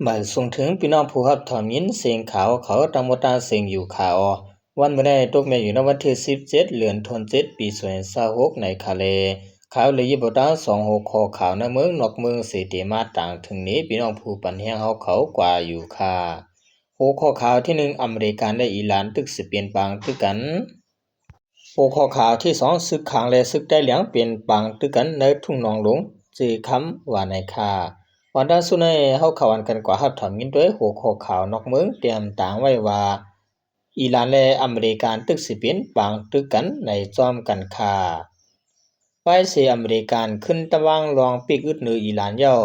หมายส่งถึงพี่น้องผู้รับถอมยินเสียงข่าวเขาตังมตาเสียงอยู่ข่าววันเมื่อได้ตกแม่อยู่ในวันที่17เดือนธันวาคมปี2026ในคาเลข่าวเลยยิบตา2 6ข้อข่าวในเมืองนอกเมืองเสติมาต่างถึงนี้พี่น้องผู้ปันแห่งเฮาเขากว่าอยู่ค่ะหัวข้อข่าวที่1อเมริกันและอิหร่านตึกสิเปลี่ยนแปลงตึกกันหัวข้อข่าวที่2ศึกขังและศึกใต้เหลียงเปลี่ยนแปลงตึกกันในทุ่งหนองหลวงจือคำว่าในค่ะวันด้านสุดในเฮาข่าวกันกว่ารับถอมยินด้วยหัวข้อข่าวนอกเมืองเตรียมต่างไว้ว่าอิหร่านและอเมริกันตึกสิเปลี่ยนแปลงตึกกันในจอมกันค่ะไว้เสียอเมริกันขึ้นตะวังรองปีกอึดเหนืออิหร่านย่อ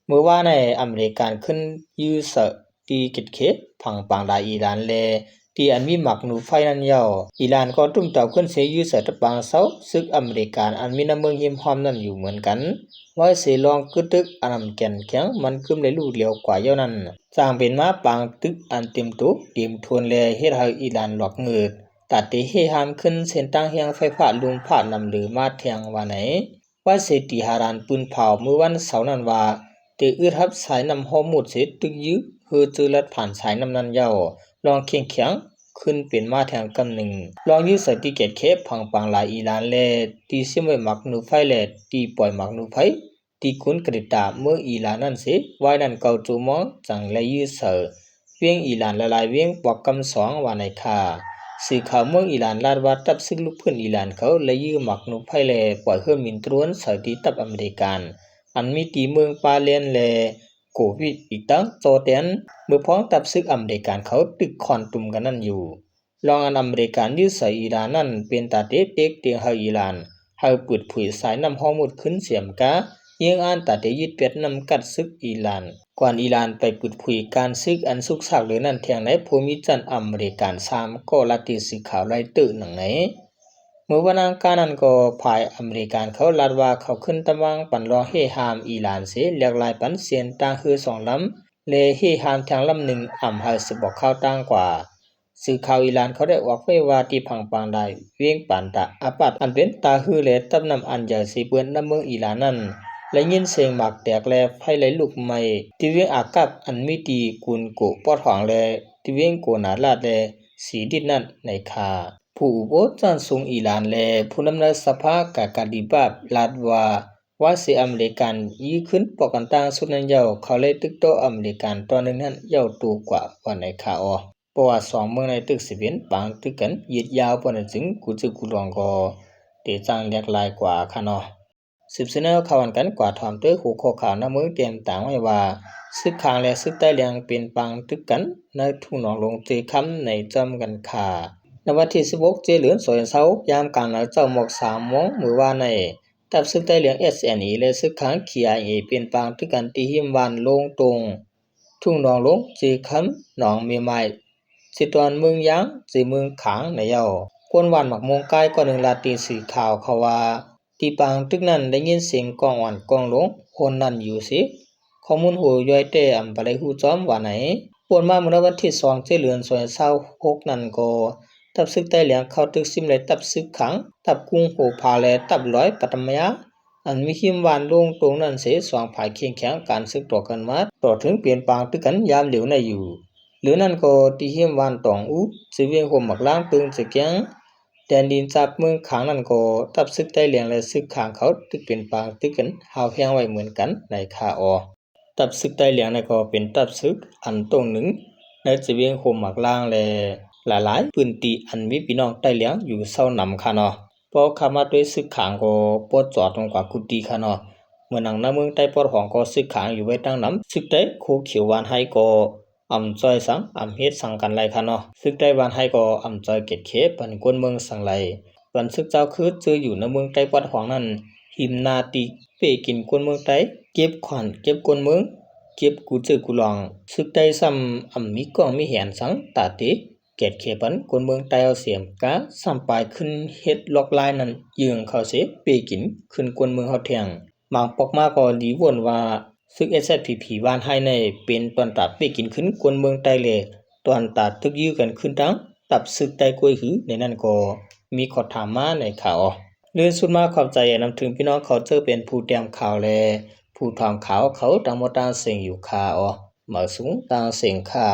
เมื่อว่าในอเมริกันขึ้นยื้อเสตีกิดเขพังปังดาอิหร่านและที่อันมีหมักหนูไฟนั้นย่ออิหร่านก็ตุ้มเต่าขึ้นเสียยื้อเสตะปังเซาซึกอเมริกันอันมีน้ำเมืองหิมหอมนั้นอยู่เหมือนกันไว้เสียลองกึดตึกอันนำแก่นแข็งมันคึมเลยลูกเหลียวกว่าเย่านั้นสร้างเป็นมาปังตึกอันเต็มตุเตรียมทวนแลเฮ็ดให้อิหร่านหลอกเงิดตัดที่เฮหามขึ้นเส้นตั้งเฮียงไฟฟ้าลุมผ่านนำหรือมาเทียงว่าไหนว่าเสติหารานปืนเผาเมื่อวันเสาร์นั้นว่าเตอึดรับสายนำฮอหมุดเสตึกยึฮือจือลัดผ่านสายนำนั้นเย้าลองเคียงเขียงขึ้นเป็นมาแทงกำหนึ่งลองยื้อใส่ตีเกตเคปพังปังหลายอิหร่านแลตีซิมไว้หมักหนูไฟแลตีปล่อยหมักหนูไฟตีคุนกระดาเมื่ออิหร่านนั้นเสไว้นั้นเก่าจูมอจังและยื้อเสือเวียงอิหร่านละลายเวียงปอกกำ2ว่าในค่ะสื่อข่าวเมืองอิหร่านลาดว่าตับซึกลูกเพื่อนอิหร่านเขาและยื้อหมักหนูไฟแลปล่อยเฮือมินตรวนใส่ตีตับอเมริกันอันมีตีเมืองปาเลนแลโควิดอีกตั้งโจเตียนเมื่อพ้องตับซึกอเมริกันเขาตึกคอนตุ่มกันนั่นอยู่ลองอันอเมริกันยื้อใส่อิหร่านนั่นเป็นตาเด็กเด็กเตียงเฮาอิหร่านเฮาปุดผุยสายน้ำฮอมุดขึ้นเสียมกายิงอ่านตาเดยึดเวียดนามกัดซึกอิหร่านก่อนอิหร่านไปปุดผุยการซึกอันสุกสักหรือนั่นเทียงในภูมิจันอเมริกัน3ก็ลัติสิข่าวไล่ตื้อหนังไหนเมื่อวันอังคารนั้นก็ภายอเมริกันเขาลาดว่าเขาขึ้นตะวังปันรอเฮหามอิหร่านเสียเรียกลายปันเสียนต่างคือ2ลำเลเฮหามทางลำหนึ่งอ่ำหาสบอกเข้าต่างกว่าสื่อข่าวอิหร่านเขาได้ออกไว้ว่าที่พังปางได้เวียงปันตะอาปัดอันเป็นตาฮือและตับนำอันใหญ่สีเปื้อนน้ำเมืองอิหร่านนั้นและยินเสียงหมากแตกแลไฟไหลลุกไหม้ที่เวียงอากับอันมีตีกุนโกปอดหองแลที่เวียงโกนาลาดแลสีดินนั้นในคาผู้อุปจันสูงอิหร่านและผู้นำในสภากากาดิบาบลาดว่าเสียอเมริกันยี่ขึ้นปอกันต่างสุดนั้นเย้าเขาเลยตึกโตอเมริกันตอนนึงนั้นเย้าตูกว่าวันในคาเพราะว่า2เมืองในตึกสิเวียนปางตึกกันยืดยาวปานจึงกูจึกูลองก็เตจังเรียกลายกว่าค่ะเนาะสืบเสนอข่าวกันกว่าถอมด้วยหัวข้อข่าวหน้าเมืองเตรียมต่างไว้ว่าซึกขางและซึกใต้เลียงเป็นปางตึกกันในทุ่งหนองลงเจคำในจำกันค่ะในวันที่16เจเหลือนสวยเช้ายามกลางหนาวเจ้าหมอก3โมงมื้อวานในตับซึกใต้เลียง SNE และซึกขาง KIA เป็นปางตึกกันที่หิมวานลงตรงทุ่งหนองลงเจคำหนองเมียไม้สิตอนเมืองยางสิเมืองขางในเย้ากวนหวานหมักมงกายก็หนึ่งลาตีสีขาวเขาว่าที่ปางตึกนั้นได้ยินเสียงกองหวานกองลงคนนั้นอยู่สิข้อมูลหูย่อยแต่อำบ่ได้ฮู้จอมว่าไหนปวนมาเมื่อวันที่2เดือน26นั้นก็ตับซึกใต้เหลียงเข้าตึกซิมและตับซึกขังตับกุ้งโหพาและตับร้อยปัตมยาอันมีหิมหวานลงตรงนั้นเส2ฝ่ายเคียงแข็งการซึกต่อกันมาต่อถึงเปลี่ยนปางตึกกันยามเหลวในอยู่หรือนั่นก็ที่หิมวานตองอุสิเวียงห่มหมักล้างตึงจะแก๊งแดนดินจับเมืองขางนั่นก็ตับซึกใต้เหลียงและซึกขางเขาตึกเป็นปางตึกกันหาวแพงไว้เหมือนกันในคาตับซึกใต้เหลียงนั่นก็เป็นตับซึกอันตรงหนึ่งในสิเวียงห่มหมักล้างและหลายๆพื้นที่อันมีพี่น้องใต้เหลียงอยู่เศร้านำค่ะเนาะพอเข้ามาด้วยซึกขางก็ปวดจอดตรงกว่ากุฏิค่ะเนาะเมื่อนังน้ำเมืองใต้ปอดของก็ซึกขางอยู่ไว้ตั้งน้ำซึกใต้โคเขียวหวานให้ก็จอยสังเฮ็ดสังกันไลค่ะเนาะซึกใต้บ้านให้ก็จอยเก็ดเขปันกวนเมืองสังไลปันซึกเจ้าคือจืออยู่ในเมืองใต้ปอดของนั้นหิมนาติเปกินกวนเมืองใต้เก็บขวัญเก็บกวนเมืองเก็บกูจือกูลองซึกใต้ซ้ำมีกองมีแหนสังตาติเก็ดเขปันกวนเมืองใต้เอาเสียมกะซ้ำปลายขึ้นเฮ็ดล็อกลายนั้นยืงเข้าเสเปกินขึ้นกวนเมืองเฮาแทงบางปอกมาก็ดีวนว่าซึก SPP บ้านให้ในเป็นตอนตัดไปกินขึ้นกวนเมืองใต้เลยตอนตัดตึกยื้อกันขึ้นทั้งตับซึกใต้กวยหือในนั้นก็มีขอถามมาในข่าวเรื่องสุดมาขอบใจนำถึงพี่น้องเขาเจอเป็นผู้เตรียมข่าวและผู้ทำข่าวเขาตังมตาเสียงอยู่ข่าว มาสูงตาเสียงค่า